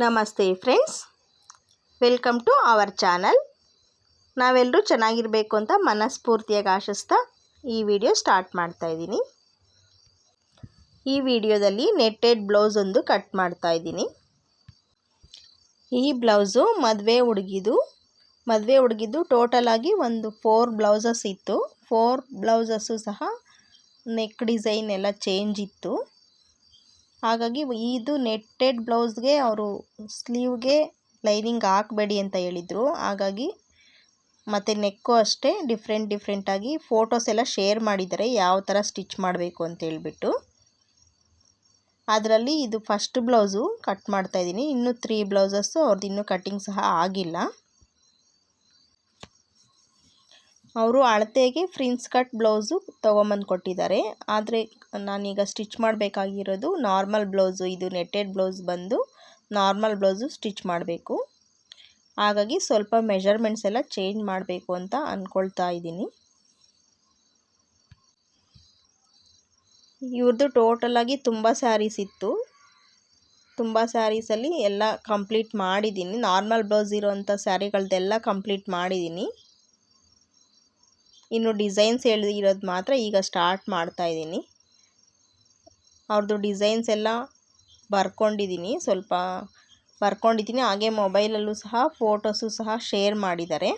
ನಮಸ್ತೆ friends, welcome to our channel. ನಾವೆಲ್ಲರೂ ಚೆನ್ನಾಗಿರಬೇಕು ಅಂತ ಮನಸ್ಫೂರ್ತಿಯಾಗಿ ಆಶಿಸ್ತಾ ಈ ವಿಡಿಯೋ ಸ್ಟಾರ್ಟ್ ಮಾಡ್ತಾ ಇದ್ದೀನಿ. ಈ ವಿಡಿಯೋದಲ್ಲಿ ನೆಟ್ಟೆಡ್ ಬ್ಲೌಸ್ ಒಂದು ಕಟ್ ಮಾಡ್ತಾ ಇದ್ದೀನಿ. ಈ ಬ್ಲೌಸು ಮದುವೆ ಹುಡುಗಿದು ಟೋಟಲ್ ಆಗಿ ಒಂದು 4 ಬ್ಲೌಸಸ್ ಇತ್ತು. 4 ಬ್ಲೌಸಸ್ಸು ಸಹ ನೆಕ್ ಡಿಸೈನ್ ಎಲ್ಲ ಚೇಂಜ್ ಇತ್ತು. ಹಾಗಾಗಿ ಇದು ನೆಟ್ಟೆಡ್ ಬ್ಲೌಸ್ಗೆ ಅವರು ಸ್ಲೀವ್ಗೆ ಲೈನಿಂಗ್ ಹಾಕಬೇಡಿ ಅಂತ ಹೇಳಿದರು. ಹಾಗಾಗಿ ಮತ್ತು ನೆಕ್ಕು ಅಷ್ಟೇ ಡಿಫ್ರೆಂಟಾಗಿ ಫೋಟೋಸ್ ಎಲ್ಲ ಶೇರ್ ಮಾಡಿದ್ದಾರೆ, ಯಾವ ಥರ ಸ್ಟಿಚ್ ಮಾಡಬೇಕು ಅಂತ ಹೇಳ್ಬಿಟ್ಟು. ಅದರಲ್ಲಿ ಇದು ಫಸ್ಟ್ ಬ್ಲೌಸು ಕಟ್ ಮಾಡ್ತಾಯಿದ್ದೀನಿ. ಇನ್ನೂ 3 ಬ್ಲೌಸಸ್ಸು ಅವ್ರದ್ದು ಇನ್ನೂ ಕಟ್ಟಿಂಗ್ ಸಹ ಆಗಿಲ್ಲ. ಅವರು ಅಳತೆಗೆ ಫ್ರಿನ್ಸ್ ಕಟ್ ಬ್ಲೌಸು ತೊಗೊಂಬಂದು ಕೊಟ್ಟಿದ್ದಾರೆ. ಆದರೆ ನಾನೀಗ ಸ್ಟಿಚ್ ಮಾಡಬೇಕಾಗಿರೋದು ನಾರ್ಮಲ್ ಬ್ಲೌಸು. ಇದು ನೆಟ್ಟೆಡ್ ಬ್ಲೌಸ್ ಬಂದು ನಾರ್ಮಲ್ ಬ್ಲೌಸು ಸ್ಟಿಚ್ ಮಾಡಬೇಕು. ಹಾಗಾಗಿ ಸ್ವಲ್ಪ ಮೆಜರ್ಮೆಂಟ್ಸ್ ಎಲ್ಲ ಚೇಂಜ್ ಮಾಡಬೇಕು ಅಂತ ಅಂದ್ಕೊಳ್ತಾ ಇದ್ದೀನಿ. ಇವ್ರದ್ದು ಟೋಟಲಾಗಿ ತುಂಬ ಸ್ಯಾರೀಸ್ ಇತ್ತು. ತುಂಬ ಸ್ಯಾರೀಸಲ್ಲಿ ಎಲ್ಲ ಕಂಪ್ಲೀಟ್ ಮಾಡಿದ್ದೀನಿ. ನಾರ್ಮಲ್ ಬ್ಲೌಸ್ ಇರೋವಂಥ ಸ್ಯಾರಿಗಳದ್ದೆಲ್ಲ ಕಂಪ್ಲೀಟ್ ಮಾಡಿದ್ದೀನಿ. ಇನ್ನು ಡಿಸೈನ್ಸ್ ಹೇಳಿರೋದು ಮಾತ್ರ ಈಗ ಸ್ಟಾರ್ಟ್ ಮಾಡ್ತಾ ಇದ್ದೀನಿ. ಅವ್ರದ್ದು ಡಿಸೈನ್ಸ್ ಎಲ್ಲ ಸ್ವಲ್ಪ ಬರ್ಕೊಂಡಿದ್ದೀನಿ. ಹಾಗೆ ಮೊಬೈಲಲ್ಲೂ ಸಹ ಫೋಟೋಸು ಸಹ ಶೇರ್ ಮಾಡಿದ್ದಾರೆ.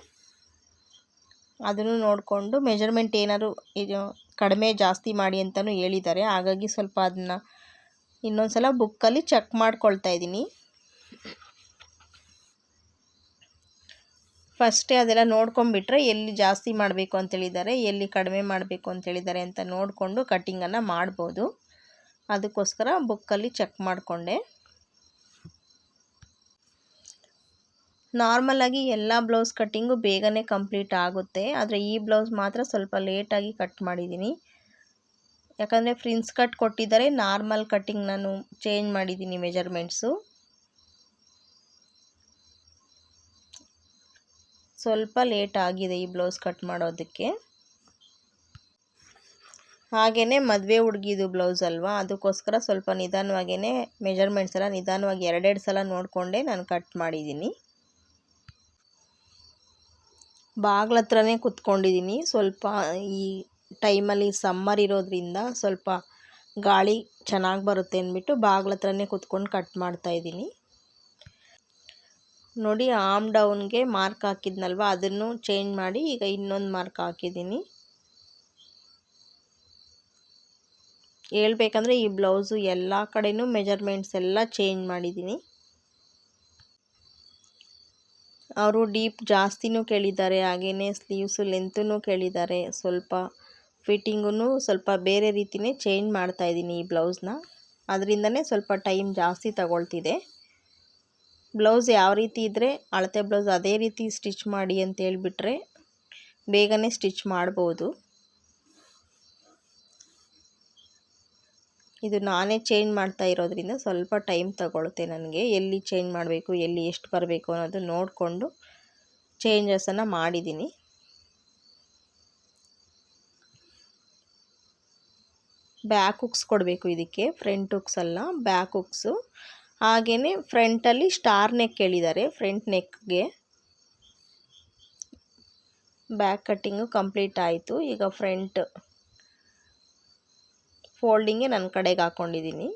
ಅದನ್ನು ನೋಡಿಕೊಂಡು ಮೆಜರ್ಮೆಂಟ್ ಏನಾದ್ರು ಇದು ಕಡಿಮೆ ಜಾಸ್ತಿ ಮಾಡಿ ಅಂತಲೂ ಹೇಳಿದ್ದಾರೆ. ಹಾಗಾಗಿ ಸ್ವಲ್ಪ ಅದನ್ನು ಇನ್ನೊಂದು ಸಲ ಬುಕ್ಕಲ್ಲಿ ಚೆಕ್ ಮಾಡ್ಕೊಳ್ತಾ ಇದ್ದೀನಿ. ಫಸ್ಟೇ ಅದೆಲ್ಲ ನೋಡ್ಕೊಂಬಿಟ್ರೆ ಎಲ್ಲಿ ಜಾಸ್ತಿ ಮಾಡಬೇಕು ಅಂತೇಳಿದ್ದಾರೆ, ಎಲ್ಲಿ ಕಡಿಮೆ ಮಾಡಬೇಕು ಅಂತೇಳಿದ್ದಾರೆ ಅಂತ ನೋಡಿಕೊಂಡು ಕಟ್ಟಿಂಗನ್ನು ಮಾಡ್ಬೋದು. ಅದಕ್ಕೋಸ್ಕರ ಬುಕ್ಕಲ್ಲಿ ಚೆಕ್ ಮಾಡಿಕೊಂಡೆ. ನಾರ್ಮಲಾಗಿ ಎಲ್ಲ ಬ್ಲೌಸ್ ಕಟ್ಟಿಂಗು ಬೇಗನೆ ಕಂಪ್ಲೀಟ್ ಆಗುತ್ತೆ. ಆದರೆ ಈ ಬ್ಲೌಸ್ ಮಾತ್ರ ಸ್ವಲ್ಪ ಲೇಟಾಗಿ ಕಟ್ ಮಾಡಿದ್ದೀನಿ. ಯಾಕಂದರೆ ಫ್ರಿನ್ಸ್ ಕಟ್ ಕೊಟ್ಟಿದ್ದಾರೆ, ನಾರ್ಮಲ್ ಕಟ್ಟಿಂಗ್ ನಾನು ಚೇಂಜ್ ಮಾಡಿದ್ದೀನಿ ಮೆಜರ್ಮೆಂಟ್ಸು. ಸ್ವಲ್ಪ ಲೇಟ್ ಆಗಿದೆ ಈ ಬ್ಲೌಸ್ ಕಟ್ ಮಾಡೋದಕ್ಕೆ. ಹಾಗೆಯೇ ಮದುವೆ ಹುಡುಗಿದು ಬ್ಲೌಸ್ ಅಲ್ವಾ, ಅದಕ್ಕೋಸ್ಕರ ಸ್ವಲ್ಪ ನಿಧಾನವಾಗಿಯೇ ಮೆಜರ್ಮೆಂಟ್ಸ್ ಎಲ್ಲ ನಿಧಾನವಾಗಿ 2 ಸಲ ನೋಡಿಕೊಂಡೇ ನಾನು ಕಟ್ ಮಾಡಿದ್ದೀನಿ. ಬಾಗ್ಲ ಹತ್ರನೇ ಕೂತ್ಕೊಂಡಿದ್ದೀನಿ. ಸ್ವಲ್ಪ ಈ ಟೈಮಲ್ಲಿ ಸಮ್ಮರ್ ಇರೋದ್ರಿಂದ ಸ್ವಲ್ಪ ಗಾಳಿ ಚೆನ್ನಾಗಿ ಬರುತ್ತೆ ಅಂದ್ಬಿಟ್ಟು ಬಾಗ್ಲ ಹತ್ರನೇ ಕೂತ್ಕೊಂಡು ಕಟ್ ಮಾಡ್ತಾಯಿದ್ದೀನಿ. ನೋಡಿ, ಆರ್ಮ್ ಡೌನ್ಗೆ ಮಾರ್ಕ್ ಹಾಕಿದ್ನಲ್ವ, ಅದನ್ನು ಚೇಂಜ್ ಮಾಡಿ ಈಗ ಇನ್ನೊಂದು ಮಾರ್ಕ್ ಹಾಕಿದ್ದೀನಿ. ಹೇಳ್ಬೇಕಂದ್ರೆ ಈ ಬ್ಲೌಸು ಎಲ್ಲ ಕಡೆನೂ ಮೆಜರ್ಮೆಂಟ್ಸ್ ಎಲ್ಲ ಚೇಂಜ್ ಮಾಡಿದ್ದೀನಿ. ಅವರು ಡೀಪ್ ಜಾಸ್ತಿನೂ ಕೇಳಿದ್ದಾರೆ, ಹಾಗೆಯೇ ಸ್ಲೀವ್ಸು ಲೆಂತೂ ಕೇಳಿದ್ದಾರೆ. ಸ್ವಲ್ಪ ಫಿಟ್ಟಿಂಗೂ ಸ್ವಲ್ಪ ಬೇರೆ ರೀತಿಯೇ ಚೇಂಜ್ ಮಾಡ್ತಾಯಿದ್ದೀನಿ ಈ ಬ್ಲೌಸ್ನ. ಅದರಿಂದನೇ ಸ್ವಲ್ಪ ಟೈಮ್ ಜಾಸ್ತಿ ತಗೊಳ್ತಿದೆ. ಬ್ಲೌಸ್ ಯಾವ ರೀತಿ ಇದ್ದರೆ ಅಳತೆ ಬ್ಲೌಸ್ ಅದೇ ರೀತಿ ಸ್ಟಿಚ್ ಮಾಡಿ ಅಂತ ಹೇಳಿಬಿಟ್ರೆ ಬೇಗನೆ ಸ್ಟಿಚ್ ಮಾಡ್ಬೋದು. ಇದು ನಾನೇ ಚೇಂಜ್ ಮಾಡ್ತಾ ಇರೋದ್ರಿಂದ ಸ್ವಲ್ಪ ಟೈಮ್ ತಗೊಳುತ್ತೆ ನನಗೆ. ಎಲ್ಲಿ ಚೇಂಜ್ ಮಾಡಬೇಕು, ಎಲ್ಲಿ ಎಷ್ಟು ಬರಬೇಕು ಅನ್ನೋದು ನೋಡಿಕೊಂಡು ಚೇಂಜಸನ್ನು ಮಾಡಿದ್ದೀನಿ. ಬ್ಯಾಕ್ ಹುಕ್ಸ್ ಕೊಡಬೇಕು ಇದಕ್ಕೆ, ಫ್ರಂಟ್ ಹುಕ್ಸ್ ಅಲ್ಲ, ಬ್ಯಾಕ್ ಹುಕ್ಸು. ಹಾಗೆಯೇ ಫ್ರಂಟಲ್ಲಿ ಸ್ಟಾರ್ ನೆಕ್ ಕೇಳಿದ್ದಾರೆ. ಫ್ರಂಟ್ ನೆಕ್ಗೆ ಬ್ಯಾಕ್ ಕಟ್ಟಿಂಗು ಕಂಪ್ಲೀಟ್ ಆಯಿತು. ಈಗ ಫ್ರಂಟ್ ಫೋಲ್ಡಿಂಗೇ ನನ್ನ ಕಡೆಗೆ ಹಾಕ್ಕೊಂಡಿದ್ದೀನಿ.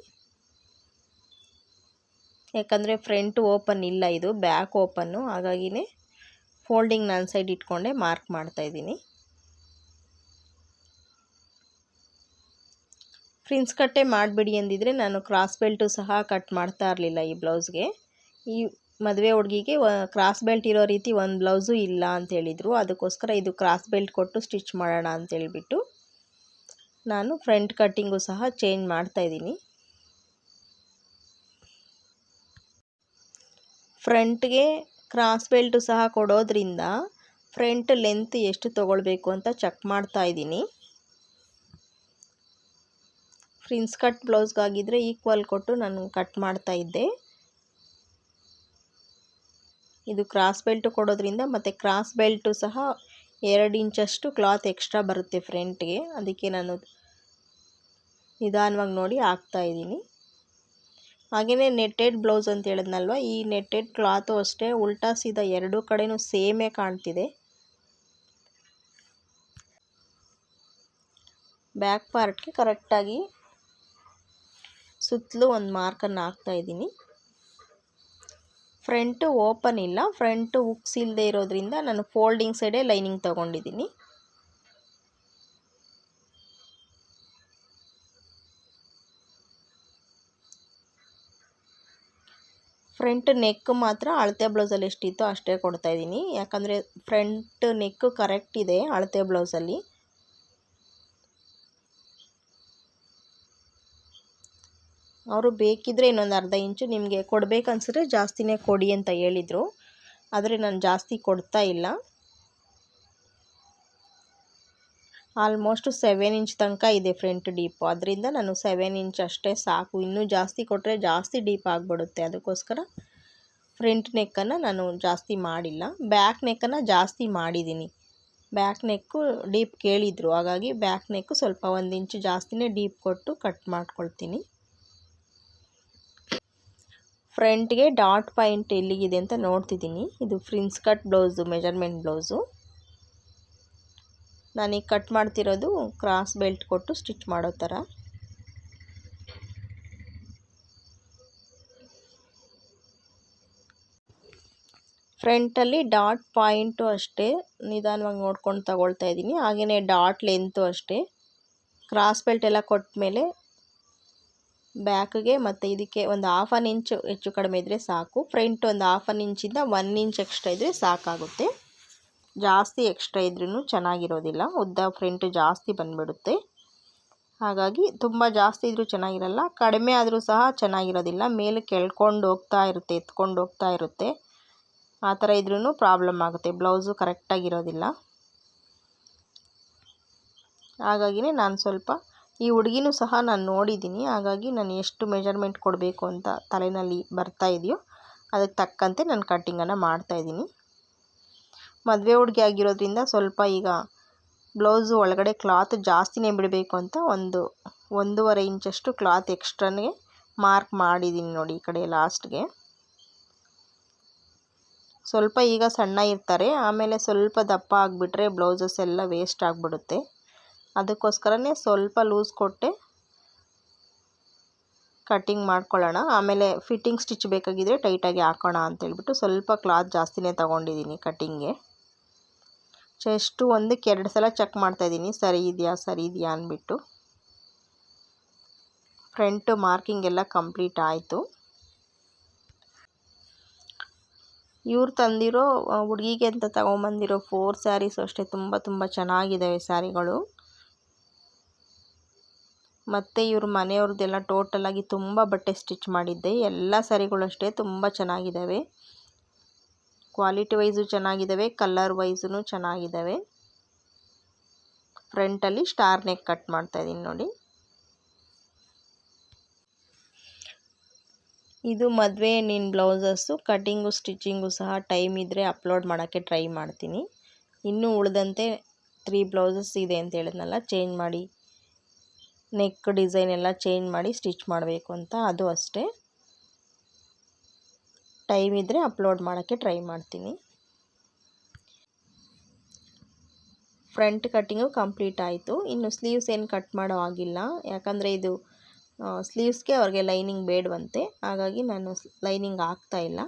ಯಾಕಂದರೆ ಫ್ರಂಟ್ ಓಪನ್ ಇಲ್ಲ, ಇದು ಬ್ಯಾಕ್ ಓಪನ್ನು. ಹಾಗಾಗಿನೇ ಫೋಲ್ಡಿಂಗ್ ನನ್ನ ಸೈಡ್ ಇಟ್ಕೊಂಡೆ ಮಾರ್ಕ್ ಮಾಡ್ತಾಯಿದ್ದೀನಿ. ಫ್ರಿನ್ಸ್ ಕಟ್ಟೇ ಮಾಡಿಬಿಡಿ ಅಂದಿದ್ರೆ ನಾನು ಕ್ರಾಸ್ ಬೆಲ್ಟು ಸಹ ಕಟ್ ಮಾಡ್ತಾ ಇರಲಿಲ್ಲ ಈ ಬ್ಲೌಸ್ಗೆ. ಈ ಮದುವೆ ಹುಡುಗಿಗೆ ಕ್ರಾಸ್ ಬೆಲ್ಟ್ ಇರೋ ರೀತಿ ಒಂದು ಬ್ಲೌಸು ಇಲ್ಲ ಅಂತ ಹೇಳಿದರು. ಅದಕ್ಕೋಸ್ಕರ ಇದು ಕ್ರಾಸ್ ಬೆಲ್ಟ್ ಕೊಟ್ಟು ಸ್ಟಿಚ್ ಮಾಡೋಣ ಅಂತೇಳಿಬಿಟ್ಟು ನಾನು ಫ್ರಂಟ್ ಕಟ್ಟಿಂಗು ಸಹ ಚೇಂಜ್ ಮಾಡ್ತಾಯಿದ್ದೀನಿ. ಫ್ರಂಟ್ಗೆ ಕ್ರಾಸ್ ಬೆಲ್ಟು ಸಹ ಕೊಡೋದ್ರಿಂದ ಫ್ರಂಟ್ ಲೆಂತ್ ಎಷ್ಟು ತೊಗೊಳ್ಬೇಕು ಅಂತ ಚೆಕ್ ಮಾಡ್ತಾಯಿದ್ದೀನಿ. ಫ್ರಿನ್ಸ್ ಕಟ್ ಬ್ಲೌಸ್ಗಾಗಿದ್ದರೆ ಈಕ್ವಲ್ ಕೊಟ್ಟು ನಾನು ಕಟ್ ಮಾಡ್ತಾಯಿದ್ದೆ. ಇದು ಕ್ರಾಸ್ ಬೆಲ್ಟು ಕೊಡೋದ್ರಿಂದ ಮತ್ತು ಕ್ರಾಸ್ ಬೆಲ್ಟು ಸಹ 2 ಇಂಚಷ್ಟು ಕ್ಲಾತ್ ಎಕ್ಸ್ಟ್ರಾ ಬರುತ್ತೆ ಫ್ರಂಟ್ಗೆ. ಅದಕ್ಕೆ ನಾನು ನಿಧಾನವಾಗಿ ನೋಡಿ ಹಾಕ್ತಾಯಿದ್ದೀನಿ. ಹಾಗೆಯೇ ನೆಟ್ಟೆಡ್ ಬ್ಲೌಸ್ ಅಂತ ಹೇಳಿದ್ನಲ್ವ, ಈ ನೆಟ್ಟೆಡ್ ಕ್ಲಾತು ಅಷ್ಟೇ ಉಲ್ಟಾ ಸೀದಾ ಎರಡೂ ಕಡೆನೂ ಸೇಮೇ ಕಾಣ್ತಿದೆ. ಬ್ಯಾಕ್ ಪಾರ್ಟ್ಗೆ ಕರೆಕ್ಟಾಗಿ ಸುತ್ತಲೂ ಒಂದು ಮಾರ್ಕನ್ನು ಹಾಕ್ತಾಯಿದ್ದೀನಿ. ಫ್ರಂಟು ಓಪನ್ ಇಲ್ಲ, ಫ್ರಂಟು ಹುಕ್ಸ್ ಇಲ್ಲದೆ ಇರೋದ್ರಿಂದ ನಾನು ಫೋಲ್ಡಿಂಗ್ ಸೈಡೇ ಲೈನಿಂಗ್ ತೊಗೊಂಡಿದ್ದೀನಿ. ಫ್ರಂಟ್ ನೆಕ್ ಮಾತ್ರ ಅಳತೆ ಬ್ಲೌಸಲ್ಲಿ ಎಷ್ಟಿತ್ತೋ ಅಷ್ಟೇ ಕೊಡ್ತಾಯಿದ್ದೀನಿ, ಯಾಕಂದರೆ ಫ್ರಂಟ್ ನೆಕ್ ಕರೆಕ್ಟ್ ಇದೆ ಅಳತೆ ಬ್ಲೌಸಲ್ಲಿ. ಅವರು ಬೇಕಿದ್ದರೆ ಇನ್ನೊಂದು ಅರ್ಧ ಇಂಚು ನಿಮಗೆ ಕೊಡಬೇಕನ್ಸಿದ್ರೆ ಜಾಸ್ತಿನೇ ಕೊಡಿ ಅಂತ ಹೇಳಿದರು, ಆದರೆ ನಾನು ಜಾಸ್ತಿ ಕೊಡ್ತಾ ಇಲ್ಲ. ಆಲ್ಮೋಸ್ಟ್ 7 ಇಂಚ್ ತನಕ ಇದೆ ಫ್ರಂಟ್ ಡೀಪು, ಅದರಿಂದ ನಾನು 7 ಇಂಚ್ ಅಷ್ಟೇ ಸಾಕು. ಇನ್ನೂ ಜಾಸ್ತಿ ಕೊಟ್ಟರೆ ಜಾಸ್ತಿ ಡೀಪ್ ಆಗಿಬಿಡುತ್ತೆ, ಅದಕ್ಕೋಸ್ಕರ ಫ್ರಂಟ್ ನೆಕ್ಕನ್ನು ನಾನು ಜಾಸ್ತಿ ಮಾಡಿಲ್ಲ. ಬ್ಯಾಕ್ ನೆಕ್ಕನ್ನು ಜಾಸ್ತಿ ಮಾಡಿದ್ದೀನಿ. ಬ್ಯಾಕ್ ನೆಕ್ಕು ಡೀಪ್ ಕೇಳಿದರು, ಹಾಗಾಗಿ ಬ್ಯಾಕ್ ನೆಕ್ಕು ಸ್ವಲ್ಪ 1 ಇಂಚು ಜಾಸ್ತಿನೇ ಡೀಪ್ ಕೊಟ್ಟು ಕಟ್ ಮಾಡ್ಕೊಳ್ತೀನಿ. ಫ್ರಂಟ್ಗೆ ಡಾಟ್ ಪಾಯಿಂಟ್ ಎಲ್ಲಿಗಿದೆ ಅಂತ ನೋಡ್ತಿದ್ದೀನಿ. ಇದು ಫ್ರಿನ್ಸ್ ಕಟ್ ಬ್ಲೌಸು, ಮೆಜರ್ಮೆಂಟ್ ಬ್ಲೌಸು. ನಾನೀಗ ಕಟ್ ಮಾಡ್ತಿರೋದು ಕ್ರಾಸ್ ಬೆಲ್ಟ್ ಕೊಟ್ಟು ಸ್ಟಿಚ್ ಮಾಡೋ ಥರ. ಫ್ರಂಟಲ್ಲಿ ಡಾಟ್ ಪಾಯಿಂಟು ಅಷ್ಟೇ ನಿಧಾನವಾಗಿ ನೋಡ್ಕೊಂಡು ತಗೊಳ್ತಾ ಇದ್ದೀನಿ. ಹಾಗೆಯೇ ಡಾಟ್ ಲೆಂತು ಅಷ್ಟೇ. ಕ್ರಾಸ್ ಬೆಲ್ಟ್ ಎಲ್ಲ ಕೊಟ್ಟ ಮೇಲೆ ಬ್ಯಾಕ್ಗೆ ಮತ್ತು ಇದಕ್ಕೆ ಒಂದು 1/2 ಇಂಚು ಹೆಚ್ಚು ಕಡಿಮೆ ಇದ್ದರೆ ಸಾಕು. ಫ್ರಂಟ್ ಒಂದು 1/2 ಇಂಚಿಂದ 1 ಇಂಚ್ ಎಕ್ಸ್ಟ್ರಾ ಇದ್ದರೆ ಸಾಕಾಗುತ್ತೆ. ಜಾಸ್ತಿ ಎಕ್ಸ್ಟ್ರಾ ಇದ್ರೂ ಚೆನ್ನಾಗಿರೋದಿಲ್ಲ, ಉದ್ದ ಫ್ರಂಟ್ ಜಾಸ್ತಿ ಬಂದುಬಿಡುತ್ತೆ. ಹಾಗಾಗಿ ತುಂಬ ಜಾಸ್ತಿ ಇದ್ರೂ ಚೆನ್ನಾಗಿರಲ್ಲ, ಕಡಿಮೆ ಆದರೂ ಸಹ ಚೆನ್ನಾಗಿರೋದಿಲ್ಲ. ಮೇಲಕ್ಕೆ ಎಳ್ಕೊಂಡು ಹೋಗ್ತಾ ಇರುತ್ತೆ, ಎತ್ಕೊಂಡು ಹೋಗ್ತಾ ಇರುತ್ತೆ. ಆ ಥರ ಇದ್ರೂ ಪ್ರಾಬ್ಲಮ್ ಆಗುತ್ತೆ, ಬ್ಲೌಸು ಕರೆಕ್ಟಾಗಿರೋದಿಲ್ಲ. ಹಾಗಾಗಿನೇ ನಾನು ಸ್ವಲ್ಪ ಈ ಹುಡುಗಿನೂ ಸಹ ನಾನು ನೋಡಿದ್ದೀನಿ, ಹಾಗಾಗಿ ನಾನು ಎಷ್ಟು ಮೆಜರ್ಮೆಂಟ್ ಕೊಡಬೇಕು ಅಂತ ತಲೆಯಲ್ಲಿ ಬರ್ತಾ ಇದೆಯೋ ಅದಕ್ಕೆ ತಕ್ಕಂತೆ ನಾನು ಕಟ್ಟಿಂಗನ್ನು ಮಾಡ್ತಾಯಿದ್ದೀನಿ. ಮದುವೆ ಹುಡುಗಿ ಆಗಿರೋದ್ರಿಂದ ಸ್ವಲ್ಪ ಈಗ ಬ್ಲೌಸು ಒಳಗಡೆ ಕ್ಲಾತ್ ಜಾಸ್ತಿನೇ ಬಿಡಬೇಕು ಅಂತ 1.5 ಇಂಚಷ್ಟು ಕ್ಲಾತ್ ಎಕ್ಸ್ಟ್ರಾನೇ ಮಾರ್ಕ್ ಮಾಡಿದ್ದೀನಿ ನೋಡಿ ಈ ಕಡೆ ಲಾಸ್ಟ್ಗೆ. ಸ್ವಲ್ಪ ಈಗ ಸಣ್ಣ ಇರ್ತಾರೆ, ಆಮೇಲೆ ಸ್ವಲ್ಪ ದಪ್ಪ ಆಗಿಬಿಟ್ರೆ ಬ್ಲೌಸಸ್ ಎಲ್ಲ ವೇಸ್ಟ್ ಆಗಿಬಿಡುತ್ತೆ. ಅದಕ್ಕೋಸ್ಕರನೇ ಸ್ವಲ್ಪ ಲೂಸ್ ಕೊಟ್ಟೆ ಕಟ್ಟಿಂಗ್ ಮಾಡ್ಕೊಳ್ಳೋಣ, ಆಮೇಲೆ ಫಿಟ್ಟಿಂಗ್ ಸ್ಟಿಚ್ ಬೇಕಾಗಿದ್ದರೆ ಟೈಟಾಗಿ ಹಾಕೋಣ ಅಂತೇಳ್ಬಿಟ್ಟು ಸ್ವಲ್ಪ ಕ್ಲಾತ್ ಜಾಸ್ತಿನೇ ತೊಗೊಂಡಿದ್ದೀನಿ ಕಟ್ಟಿಂಗ್ಗೆ. ಚೆಸ್ಟು ಒಂದಕ್ಕೆ 2 ಸಲ ಚೆಕ್ ಮಾಡ್ತಾಯಿದ್ದೀನಿ, ಸರಿ ಇದೆಯಾ ಅಂದ್ಬಿಟ್ಟು. ಫ್ರಂಟು ಮಾರ್ಕಿಂಗ್ ಎಲ್ಲ ಕಂಪ್ಲೀಟ್ ಆಯಿತು. ಇವ್ರು ತಂದಿರೋ ಹುಡುಗಿಗೆ ಅಂತ ತೊಗೊಂಬಂದಿರೋ 4 ಸ್ಯಾರೀಸು ಅಷ್ಟೇ ತುಂಬ ಚೆನ್ನಾಗಿದ್ದಾವೆ ಸ್ಯಾರಿಗಳು. ಮತ್ತು ಇವ್ರ ಮನೆಯವ್ರದ್ದೆಲ್ಲ ಟೋಟಲಾಗಿ ತುಂಬ ಬಟ್ಟೆ ಸ್ಟಿಚ್ ಮಾಡಿದ್ದೆ. ಎಲ್ಲ ಸ್ಯಾರಿಗಳು ಅಷ್ಟೇ ತುಂಬ ಚೆನ್ನಾಗಿದ್ದಾವೆ, ಕ್ವಾಲಿಟಿ ವೈಸು ಚೆನ್ನಾಗಿದ್ದಾವೆ, ಕಲರ್ ವೈಸೂ ಚೆನ್ನಾಗಿದ್ದಾವೆ. ಫ್ರಂಟಲ್ಲಿ ಸ್ಟಾರ್ ನೆಕ್ ಕಟ್ ಮಾಡ್ತಾಯಿದ್ದೀನಿ ನೋಡಿ. ಇದು ಮದುವೆ ಹೆಣ್ಣಿನ ಬ್ಲೌಸಸ್ಸು. ಕಟ್ಟಿಂಗು ಸ್ಟಿಚಿಂಗು ಸಹ ಟೈಮ್ ಇದ್ದರೆ ಅಪ್ಲೋಡ್ ಮಾಡೋಕ್ಕೆ ಟ್ರೈ ಮಾಡ್ತೀನಿ. ಇನ್ನೂ ಉಳಿದಂತೆ 3 ಬ್ಲೌಸಸ್ ಇದೆ ಅಂತ ಹೇಳಿದ್ನಲ್ಲ, ಚೇಂಜ್ ಮಾಡಿ ನೆಕ್ ಡಿಸೈನ್ ಎಲ್ಲ ಚೇಂಜ್ ಮಾಡಿ ಸ್ಟಿಚ್ ಮಾಡಬೇಕು ಅಂತ, ಅದು ಅಷ್ಟೇ ಟೈಮ್ ಇದ್ದರೆ ಅಪ್ಲೋಡ್ ಮಾಡೋಕ್ಕೆ ಟ್ರೈ ಮಾಡ್ತೀನಿ. ಫ್ರಂಟ್ ಕಟ್ಟಿಂಗು ಕಂಪ್ಲೀಟ್ ಆಯಿತು. ಇನ್ನು ಸ್ಲೀವ್ಸ್ ಏನು ಕಟ್ ಮಾಡೋ ಆಗಿಲ್ಲ, ಯಾಕಂದರೆ ಇದು ಸ್ಲೀವ್ಸ್ಗೆ ಅವ್ರಿಗೆ ಲೈನಿಂಗ್ ಬೇಡವಂತೆ, ಹಾಗಾಗಿ ನಾನು ಲೈನಿಂಗ್ ಹಾಕ್ತಾಯಿಲ್ಲ.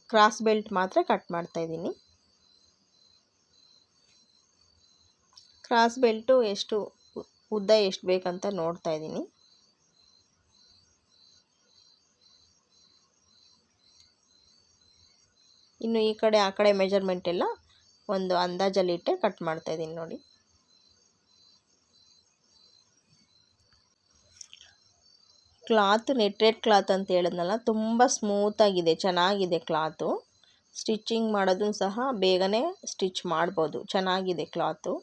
ಕ್ರಾಸ್ ಬೆಲ್ಟ್ ಮಾತ್ರ ಕಟ್ ಮಾಡ್ತಾಯಿದ್ದೀನಿ. ಕ್ರಾಸ್ ಬೆಲ್ಟು ಉದ್ದ ಎಷ್ಟು ಬೇಕಂತ ನೋಡ್ತಾಯಿದ್ದೀನಿ. ಇನ್ನು ಈ ಕಡೆ ಆ ಕಡೆ ಮೆಜರ್ಮೆಂಟ್ ಎಲ್ಲ ಒಂದು ಅಂದಾಜಲ್ಲಿಟ್ಟೆ ಕಟ್ ಮಾಡ್ತಾಯಿದ್ದೀನಿ ನೋಡಿ. ಕ್ಲಾತ್ ನೆಟ್ಟೆಡ್ ಕ್ಲಾತ್ ಅಂತ ಹೇಳಿದ್ನಲ್ಲ, ತುಂಬ ಸ್ಮೂತಾಗಿದೆ, ಚೆನ್ನಾಗಿದೆ ಕ್ಲಾತು. ಸ್ಟಿಚಿಂಗ್ ಮಾಡೋದು ಸಹ ಬೇಗನೆ ಸ್ಟಿಚ್ ಮಾಡ್ಬೋದು, ಚೆನ್ನಾಗಿದೆ cloth.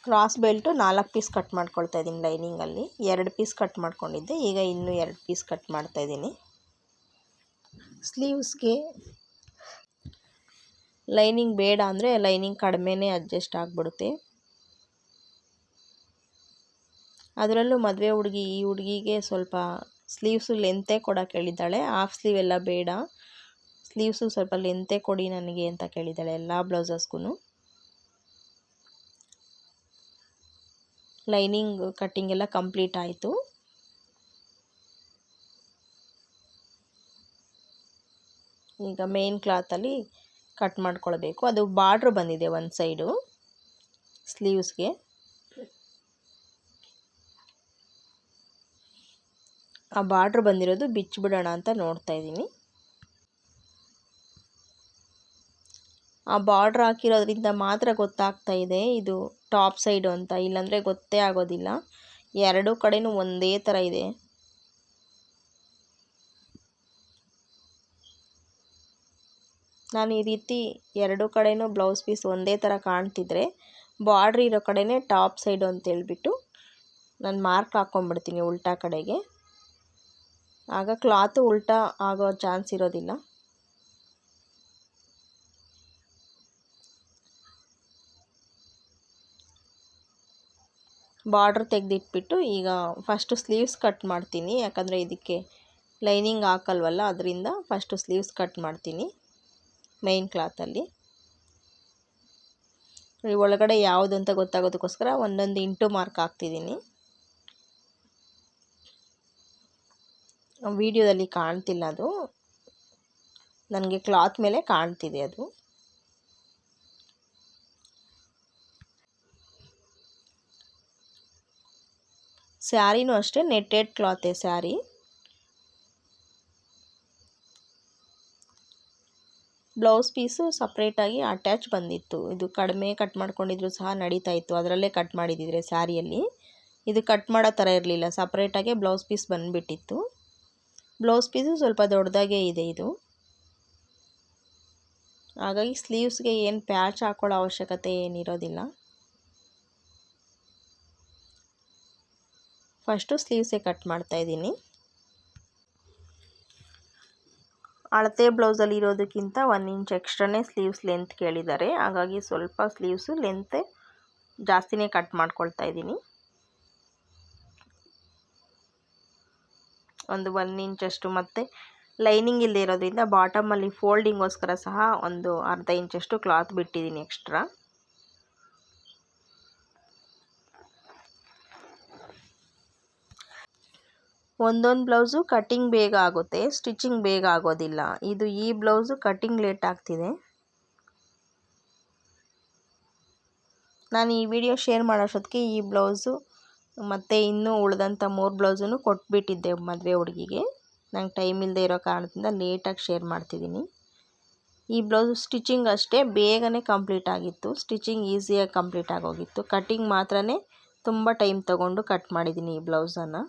Cross belt 4 piece cut ಮಾಡ್ಕೊಳ್ತಾ ಇದ್ದೀನಿ ಲೈನಿಂಗಲ್ಲಿ. 2 ಪೀಸ್ ಕಟ್ ಮಾಡ್ಕೊಂಡಿದ್ದೆ, ಈಗ ಇನ್ನೂ 2 ಪೀಸ್ ಕಟ್ ಮಾಡ್ತಾಯಿದ್ದೀನಿ. ಸ್ಲೀವ್ಸ್ಗೆ ಲೈನಿಂಗ್ ಬೇಡ ಅಂದರೆ ಲೈನಿಂಗ್ ಕಡಿಮೆನೇ ಅಡ್ಜಸ್ಟ್ ಆಗಿಬಿಡುತ್ತೆ. ಅದರಲ್ಲೂ ಮದುವೆ ಹುಡುಗಿ, ಈ ಹುಡುಗಿಗೆ ಸ್ವಲ್ಪ ಸ್ಲೀವ್ಸು ಲೆಂತೇ ಕೊಡೋಕೆ ಹೇಳಿದ್ದಾಳೆ. ಹಾಫ್ ಸ್ಲೀವ್ ಎಲ್ಲ ಬೇಡ, ಸ್ಲೀವ್ಸು ಸ್ವಲ್ಪ ಲೆಂತೇ ಕೊಡಿ ನನಗೆ ಅಂತ ಕೇಳಿದ್ದಾಳೆ ಎಲ್ಲ ಬ್ಲೌಸಸ್ಗೂ. ಲೈನಿಂಗ್ ಕಟ್ಟಿಂಗ್ ಎಲ್ಲ ಕಂಪ್ಲೀಟ್ ಆಯಿತು. ಈಗ ಮೇನ್ ಕ್ಲಾತಲ್ಲಿ ಕಟ್ ಮಾಡ್ಕೊಳ್ಬೇಕು. ಅದು ಬಾರ್ಡ್ರ್ ಬಂದಿದೆ ಒಂದು ಸೈಡು ಸ್ಲೀವ್ಸ್ಗೆ. ಆ ಬಾರ್ಡ್ರ್ ಬಂದಿರೋದು ಬಿಚ್ಚಿಬಿಡೋಣ ಅಂತ ನೋಡ್ತಾ ಇದ್ದೀನಿ. ಆ ಬಾರ್ಡ್ರ್ ಹಾಕಿರೋದ್ರಿಂದ ಮಾತ್ರ ಗೊತ್ತಾಗ್ತಾ ಇದೆ ಇದು ಟಾಪ್ ಸೈಡು ಅಂತ, ಇಲ್ಲಾಂದರೆ ಗೊತ್ತೇ ಆಗೋದಿಲ್ಲ. ಎರಡೂ ಕಡೆನೂ ಒಂದೇ ಥರ ಇದೆ. ನಾನು ಈ ರೀತಿ ಎರಡೂ ಕಡೆನೂ ಬ್ಲೌಸ್ ಪೀಸ್ ಒಂದೇ ಥರ ಕಾಣ್ತಿದ್ರೆ ಬಾರ್ಡ್ರ್ ಇರೋ ಕಡೆನೇ ಟಾಪ್ ಸೈಡು ಅಂತ ಹೇಳ್ಬಿಟ್ಟು ನಾನು ಮಾರ್ಕ್ ಹಾಕ್ಕೊಂಡ್ಬಿಡ್ತೀನಿ ಉಲ್ಟಾ ಕಡೆಗೆ. ಆಗ ಕ್ಲಾತು ಉಲ್ಟಾ ಆಗೋ ಚಾನ್ಸ್ ಇರೋದಿಲ್ಲ. ಬಾರ್ಡ್ರ್ ತೆಗೆದಿಟ್ಬಿಟ್ಟು ಈಗ ಫಸ್ಟು ಸ್ಲೀವ್ಸ್ ಕಟ್ ಮಾಡ್ತೀನಿ. ಯಾಕಂದರೆ ಇದಕ್ಕೆ ಲೈನಿಂಗ್ ಹಾಕಲ್ವಲ್ಲ, ಅದರಿಂದ ಫಸ್ಟು ಸ್ಲೀವ್ಸ್ ಕಟ್ ಮಾಡ್ತೀನಿ ಮೈನ್ ಕ್ಲಾತಲ್ಲಿ. ಒಳಗಡೆ ಯಾವುದು ಅಂತ ಗೊತ್ತಾಗೋದಕ್ಕೋಸ್ಕರ ಒಂದೊಂದು ಇಂಟು ಮಾರ್ಕ್ ಹಾಕ್ತಿದ್ದೀನಿ. ವಿಡಿಯೋದಲ್ಲಿ ಕಾಣ್ತಿಲ್ಲ, ಅದು ನನಗೆ ಕ್ಲಾತ್ ಮೇಲೆ ಕಾಣ್ತಿದೆ ಅದು. ಸ್ಯಾರಿನೂ ಅಷ್ಟೇ ನೆಟ್ಟೆಡ್ ಕ್ಲಾತೆ ಸ್ಯಾರಿ. ಬ್ಲೌಸ್ ಪೀಸು ಸಪ್ರೇಟಾಗಿ ಅಟ್ಯಾಚ್ ಬಂದಿತ್ತು. ಇದು ಕಡಿಮೆ ಕಟ್ ಮಾಡ್ಕೊಂಡಿದ್ರು ಸಹ ನಡೀತಾ ಇತ್ತು, ಅದರಲ್ಲೇ ಕಟ್ ಮಾಡಿದ್ದಿದ್ರೆ ಸ್ಯಾರಿಯಲ್ಲಿ. ಇದು ಕಟ್ ಮಾಡೋ ಥರ ಇರಲಿಲ್ಲ, ಸಪ್ರೇಟಾಗೆ ಬ್ಲೌಸ್ ಪೀಸ್ ಬಂದುಬಿಟ್ಟಿತ್ತು. ಬ್ಲೌಸ್ ಪೀಸು ಸ್ವಲ್ಪ ದೊಡ್ಡದಾಗೇ ಇದೆ ಇದು. ಹಾಗಾಗಿ ಸ್ಲೀವ್ಸ್ಗೆ ಏನು ಪ್ಯಾಚ್ ಹಾಕೊಳ್ಳೋ ಅವಶ್ಯಕತೆ ಏನಿರೋದಿಲ್ಲ. ಫಸ್ಟು ಸ್ಲೀವ್ಸೇ ಕಟ್ ಮಾಡ್ತಾಯಿದ್ದೀನಿ. ಅಳತೆ ಬ್ಲೌಸಲ್ಲಿ ಇರೋದಕ್ಕಿಂತ 1 ಇಂಚ್ ಎಕ್ಸ್ಟ್ರಾನೇ ಸ್ಲೀವ್ಸ್ ಲೆಂತ್ ಕೇಳಿದ್ದಾರೆ. ಹಾಗಾಗಿ ಸ್ವಲ್ಪ ಸ್ಲೀವ್ಸು ಲೆಂತ್ ಜಾಸ್ತಿನೇ ಕಟ್ ಮಾಡ್ಕೊಳ್ತಾ ಇದ್ದೀನಿ. ಒಂದು 1 ಇಂಚಷ್ಟು. ಮತ್ತು ಲೈನಿಂಗ್ ಇಲ್ಲದೆ ಇರೋದ್ರಿಂದ ಬಾಟಮಲ್ಲಿ ಫೋಲ್ಡಿಂಗೋಸ್ಕರ ಸಹ ಒಂದು ಅರ್ಧ ಇಂಚಷ್ಟು ಕ್ಲಾತ್ ಬಿಟ್ಟಿದ್ದೀನಿ ಎಕ್ಸ್ಟ್ರಾ. ಒಂದೊಂದು ಬ್ಲೌಸು ಕಟ್ಟಿಂಗ್ ಬೇಗ ಆಗುತ್ತೆ, ಸ್ಟಿಚಿಂಗ್ ಬೇಗ ಆಗೋದಿಲ್ಲ. ಈ ಬ್ಲೌಸು ಕಟ್ಟಿಂಗ್ ಲೇಟ್ ಆಗ್ತಿದೆ. ನಾನು ಈ ವಿಡಿಯೋ ಶೇರ್ ಮಾಡೋಷ್ಟೊತ್ತಿಗೆ ಈ ಬ್ಲೌಸು ಮತ್ತು ಇನ್ನೂ ಉಳಿದಂಥ 3 ಬ್ಲೌಸನ್ನು ಕೊಟ್ಬಿಟ್ಟಿದ್ದೆ ಮದುವೆ ಹುಡುಗಿಗೆ. ನಂಗೆ ಟೈಮ್ ಇಲ್ಲದೆ ಇರೋ ಕಾರಣದಿಂದ ಲೇಟಾಗಿ ಶೇರ್ ಮಾಡ್ತಿದ್ದೀನಿ. ಈ ಬ್ಲೌಸು ಸ್ಟಿಚಿಂಗ್ ಅಷ್ಟೇ ಬೇಗನೆ ಕಂಪ್ಲೀಟ್ ಆಗಿತ್ತು, ಸ್ಟಿಚಿಂಗ್ ಈಸಿಯಾಗಿ ಕಂಪ್ಲೀಟ್ ಆಗೋಗಿತ್ತು. ಕಟ್ಟಿಂಗ್ ಮಾತ್ರ ತುಂಬ ಟೈಮ್ ತೊಗೊಂಡು ಕಟ್ ಮಾಡಿದ್ದೀನಿ ಈ ಬ್ಲೌಸನ್ನು.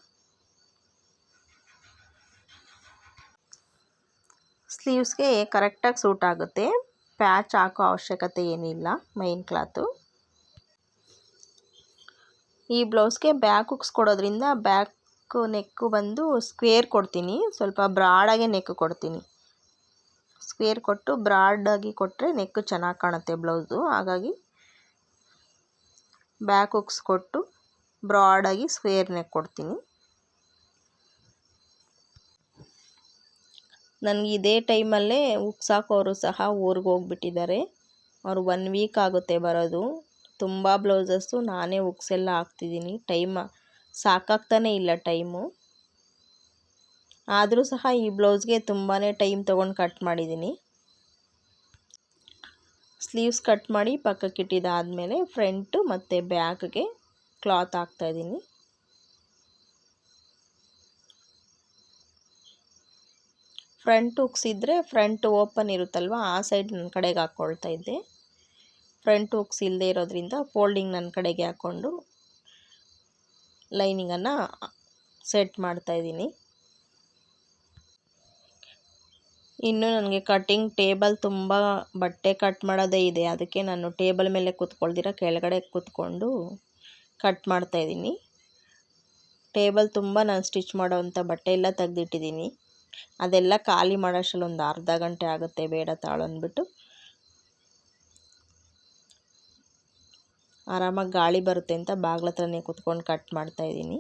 ಸ್ಲೀವ್ಸ್ಗೆ ಕರೆಕ್ಟಾಗಿ ಸೂಟ್ ಆಗುತ್ತೆ, ಪ್ಯಾಚ್ ಹಾಕೋ ಅವಶ್ಯಕತೆ ಏನಿಲ್ಲ ಮೈನ್ ಕ್ಲಾತು. ಈ ಬ್ಲೌಸ್ಗೆ ಬ್ಯಾಕ್ ಹುಕ್ಸ್ ಕೊಡೋದ್ರಿಂದ ಬ್ಯಾಕ್ ನೆಕ್ಕು ಬಂದು ಸ್ಕ್ವೇರ್ ಕೊಡ್ತೀನಿ, ಸ್ವಲ್ಪ ಬ್ರಾಡಾಗೆ ನೆಕ್ ಕೊಡ್ತೀನಿ. ಸ್ಕ್ವೇರ್ ಕೊಟ್ಟು ಬ್ರಾಡಾಗಿ ಕೊಟ್ಟರೆ ನೆಕ್ಕು ಚೆನ್ನಾಗಿ ಕಾಣುತ್ತೆ ಬ್ಲೌಸು. ಹಾಗಾಗಿ ಬ್ಯಾಕ್ ಹುಕ್ಸ್ ಕೊಟ್ಟು ಬ್ರಾಡಾಗಿ ಸ್ಕ್ವೇರ್ ನೆಕ್ ಕೊಡ್ತೀನಿ. ನನಗೆ ಇದೇ ಟೈಮಲ್ಲೇ ಹುಕ್ಸ್ ಹಾಕೋರು ಸಹ ಊರಿಗೆ ಹೋಗ್ಬಿಟ್ಟಿದ್ದಾರೆ. ಅವರು 1 ವೀಕ್ ಆಗುತ್ತೆ ಬರೋದು. ತುಂಬ ಬ್ಲೌಸಸ್ಸು ನಾನೇ ಹುಕ್ಸ್ ಎಲ್ಲ ಹಾಕ್ತಿದ್ದೀನಿ, ಟೈಮ್ ಸಾಕಾಗ್ತಾನೇ ಇಲ್ಲ ಟೈಮು. ಆದರೂ ಸಹ ಈ ಬ್ಲೌಸ್ಗೆ ತುಂಬಾ ಟೈಮ್ ತೊಗೊಂಡು ಕಟ್ ಮಾಡಿದ್ದೀನಿ. ಸ್ಲೀವ್ಸ್ ಕಟ್ ಮಾಡಿ ಪಕ್ಕಕ್ಕಿಟ್ಟಿದ್ದಾದಮೇಲೆ ಫ್ರಂಟು ಮತ್ತು ಬ್ಯಾಕ್ಗೆ ಕ್ಲಾತ್ ಹಾಕ್ತಾಯಿದ್ದೀನಿ. ಫ್ರಂಟ್ ಹುಕ್ಸ್ ಇದ್ದರೆ ಫ್ರಂಟ್ ಓಪನ್ ಇರುತ್ತಲ್ವ, ಆ ಸೈಡ್ ನನ್ನ ಕಡೆಗೆ ಹಾಕ್ಕೊಳ್ತಾ ಇದ್ದೆ. ಫ್ರಂಟ್ ಹುಕ್ಸ್ ಇಲ್ಲದೆ ಇರೋದ್ರಿಂದ ಫೋಲ್ಡಿಂಗ್ ನನ್ನ ಕಡೆಗೆ ಹಾಕ್ಕೊಂಡು ಲೈನಿಂಗನ್ನು ಸೆಟ್ ಮಾಡ್ತಾಯಿದ್ದೀನಿ. ಇನ್ನು ನನಗೆ ಕಟ್ಟಿಂಗ್ ಟೇಬಲ್ ತುಂಬ ಬಟ್ಟೆ ಕಟ್ ಮಾಡೋದೇ ಇದೆ, ಅದಕ್ಕೆ ನಾನು ಟೇಬಲ್ ಮೇಲೆ ಕೂತ್ಕೊಳ್ದಿರ ಕೆಳಗಡೆ ಕೂತ್ಕೊಂಡು ಕಟ್ ಮಾಡ್ತಾಯಿದ್ದೀನಿ. ಟೇಬಲ್ ತುಂಬ ನಾನು ಸ್ಟಿಚ್ ಮಾಡೋವಂಥ ಬಟ್ಟೆ ಎಲ್ಲ ತೆಗೆದಿಟ್ಟಿದ್ದೀನಿ. ಅದೆಲ್ಲ ಖಾಲಿ ಮಾಡೋಷ್ಟರಲ್ಲಿ ಒಂದು ಅರ್ಧ ಗಂಟೆ ಆಗುತ್ತೆ, ಬೇಡ ತಾಳು ಅಂದ್ಬಿಟ್ಟು ಆರಾಮಾಗಿ ಗಾಳಿ ಬರುತ್ತೆ ಅಂತ ಬಾಗ್ಲ ಹತ್ರನೇ ಕೂತ್ಕೊಂಡು ಕಟ್ ಮಾಡ್ತಾಯಿದ್ದೀನಿ.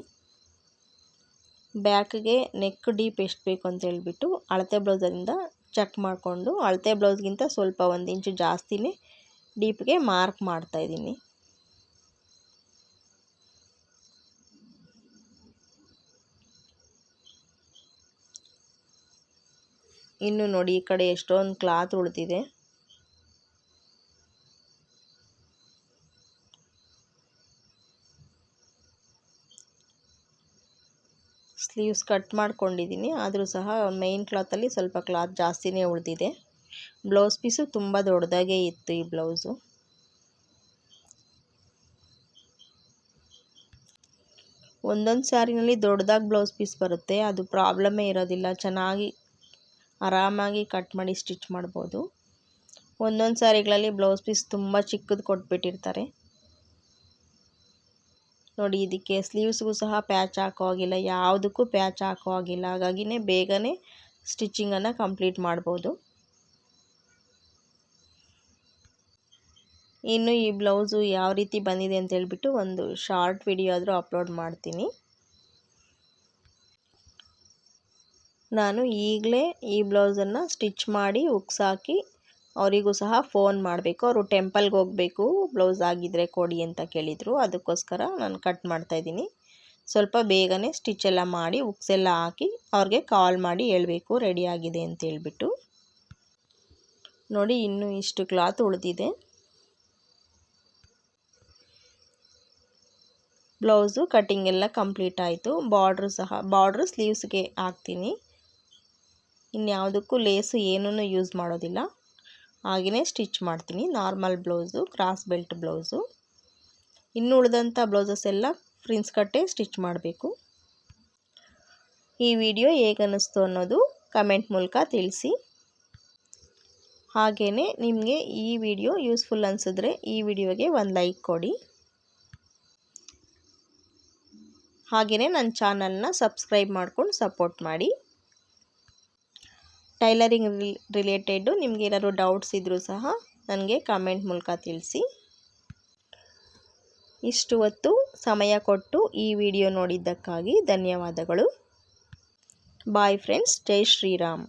ಬ್ಯಾಕ್ಗೆ ನೆಕ್ ಡೀಪ್ ಎಷ್ಟು ಬೇಕು ಅಂತ ಹೇಳ್ಬಿಟ್ಟು ಅಳತೆ ಬ್ಲೌಸರಿಂದ ಚೆಕ್ ಮಾಡಿಕೊಂಡು ಅಳತೆ ಬ್ಲೌಸ್ಗಿಂತ ಸ್ವಲ್ಪ 1 ಇಂಚು ಜಾಸ್ತಿನೇ ಡೀಪ್ಗೆ ಮಾರ್ಕ್ ಮಾಡ್ತಾಯಿದ್ದೀನಿ. ಇನ್ನು ನೋಡಿ ಈ ಕಡೆ ಎಷ್ಟೊಂದು ಕ್ಲಾತ್ ಉಳಿದಿದೆ. ಸ್ಲೀವ್ಸ್ ಕಟ್ ಮಾಡ್ಕೊಂಡಿದ್ದೀನಿ, ಆದರೂ ಸಹ ಮೇನ್ ಕ್ಲಾತಲ್ಲಿ ಸ್ವಲ್ಪ ಕ್ಲಾತ್ ಜಾಸ್ತಿನೇ ಉಳಿದಿದೆ. ಬ್ಲೌಸ್ ಪೀಸು ತುಂಬ ದೊಡ್ಡದಾಗೇ ಇತ್ತು ಈ ಬ್ಲೌಸು. ಒಂದೊಂದು ಸ್ಯಾರಿನಲ್ಲಿ ದೊಡ್ಡದಾಗಿ ಬ್ಲೌಸ್ ಪೀಸ್ ಬರುತ್ತೆ, ಅದು ಪ್ರಾಬ್ಲಮ್ಮೇ ಇರೋದಿಲ್ಲ. ಚೆನ್ನಾಗಿ ಆರಾಮಾಗಿ ಕಟ್ ಮಾಡಿ ಸ್ಟಿಚ್ ಮಾಡ್ಬೋದು. ಒಂದೊಂದು ಸ್ಯಾರಿಗಳಲ್ಲಿ ಬ್ಲೌಸ್ ಪೀಸ್ ತುಂಬ ಚಿಕ್ಕದು ಕೊಟ್ಬಿಟ್ಟಿರ್ತಾರೆ. ನೋಡಿ ಇದಕ್ಕೆ ಸ್ಲೀವ್ಸ್ಗೂ ಸಹ ಪ್ಯಾಚ್ ಹಾಕೋ ಹಾಗಿಲ್ಲ, ಯಾವುದಕ್ಕೂ ಪ್ಯಾಚ್ ಹಾಕೋ ಹಾಗಿಲ್ಲ. ಹಾಗಾಗಿನೇ ಬೇಗನೆ ಸ್ಟಿಚಿಂಗನ್ನು ಕಂಪ್ಲೀಟ್ ಮಾಡ್ಬೋದು. ಇನ್ನು ಈ ಬ್ಲೌಸು ಯಾವ ರೀತಿ ಬಂದಿದೆ ಅಂತ ಹೇಳ್ಬಿಟ್ಟು ಒಂದು ಶಾರ್ಟ್ ವಿಡಿಯೋ ಆದರೂ ಅಪ್ಲೋಡ್ ಮಾಡ್ತೀನಿ. ನಾನು ಈಗಲೇ ಈ ಬ್ಲೌಸನ್ನು ಸ್ಟಿಚ್ ಮಾಡಿ ಉಕ್ಸಾಕಿ ಅವರಿಗೂ ಸಹ ಫೋನ್ ಮಾಡಬೇಕು. ಅವರು ಟೆಂಪಲ್ಗೆ ಹೋಗಬೇಕು, ಬ್ಲೌಸ್ ಆಗಿದ್ದರೆ ಕೊಡಿ ಅಂತ ಕೇಳಿದರು. ಅದಕ್ಕೋಸ್ಕರ ನಾನು ಕಟ್ ಮಾಡ್ತಾಯಿದ್ದೀನಿ. ಸ್ವಲ್ಪ ಬೇಗನೆ ಸ್ಟಿಚ್ ಎಲ್ಲ ಮಾಡಿ ಉಕ್ಸೆಲ್ಲ ಹಾಕಿ ಅವ್ರಿಗೆ ಕಾಲ್ ಮಾಡಿ ಹೇಳಬೇಕು ರೆಡಿ ಆಗಿದೆ ಅಂತ ಹೇಳ್ಬಿಟ್ಟು. ನೋಡಿ ಇನ್ನೂ ಇಷ್ಟು ಕ್ಲಾತ್ ಉಳಿದಿದೆ. ಬ್ಲೌಸು ಕಟ್ಟಿಂಗ್ ಎಲ್ಲ ಕಂಪ್ಲೀಟ್ ಆಯಿತು. ಬಾರ್ಡ್ರು ಸ್ಲೀವ್ಸ್ಗೆ ಹಾಕ್ತೀನಿ. ಇನ್ಯಾವುದಕ್ಕೂ ಲೇಸು ಏನೂ ಯೂಸ್ ಮಾಡೋದಿಲ್ಲ, ಹಾಗೆಯೇ ಸ್ಟಿಚ್ ಮಾಡ್ತೀನಿ. Normal blouse, cross belt blouse. ಇನ್ನು ಉಳಿದಂಥ ಬ್ಲೌಸಸ್ ಎಲ್ಲ ಫ್ರಿನ್ಸ್ ಕಟ್ಟೆ ಸ್ಟಿಚ್ ಮಾಡಬೇಕು. ಈ ವಿಡಿಯೋ ಹೇಗೆ ಅನ್ನಿಸ್ತು ಅನ್ನೋದು ಕಮೆಂಟ್ ಮೂಲಕ ತಿಳಿಸಿ. ಹಾಗೆಯೇ ನಿಮಗೆ ಈ ವಿಡಿಯೋ ಯೂಸ್ಫುಲ್ ಅನಿಸಿದ್ರೆ ಈ ವಿಡಿಯೋಗೆ ಒಂದು ಲೈಕ್ ಕೊಡಿ. ಹಾಗೆಯೇ ನನ್ನ ಚಾನಲ್ನ ಸಬ್ಸ್ಕ್ರೈಬ್ ಮಾಡ್ಕೊಂಡು ಸಪೋರ್ಟ್ ಮಾಡಿ. ಟೈಲರಿಂಗ್ ರಿಲೇಟೆಡ್ಡು ನಿಮಗೆ ಏನಾದರೂ ಡೌಟ್ಸ್ ಇದ್ದರೂ ಸಹ ನನಗೆ ಕಮೆಂಟ್ ಮೂಲಕ ತಿಳಿಸಿ. ಇಷ್ಟು ಹೊತ್ತು ಸಮಯ ಕೊಟ್ಟು ಈ ವಿಡಿಯೋ ನೋಡಿದ್ದಕ್ಕಾಗಿ ಧನ್ಯವಾದಗಳು. ಬಾಯ್ ಫ್ರೆಂಡ್ಸ್, ಜೈ ಶ್ರೀರಾಮ್.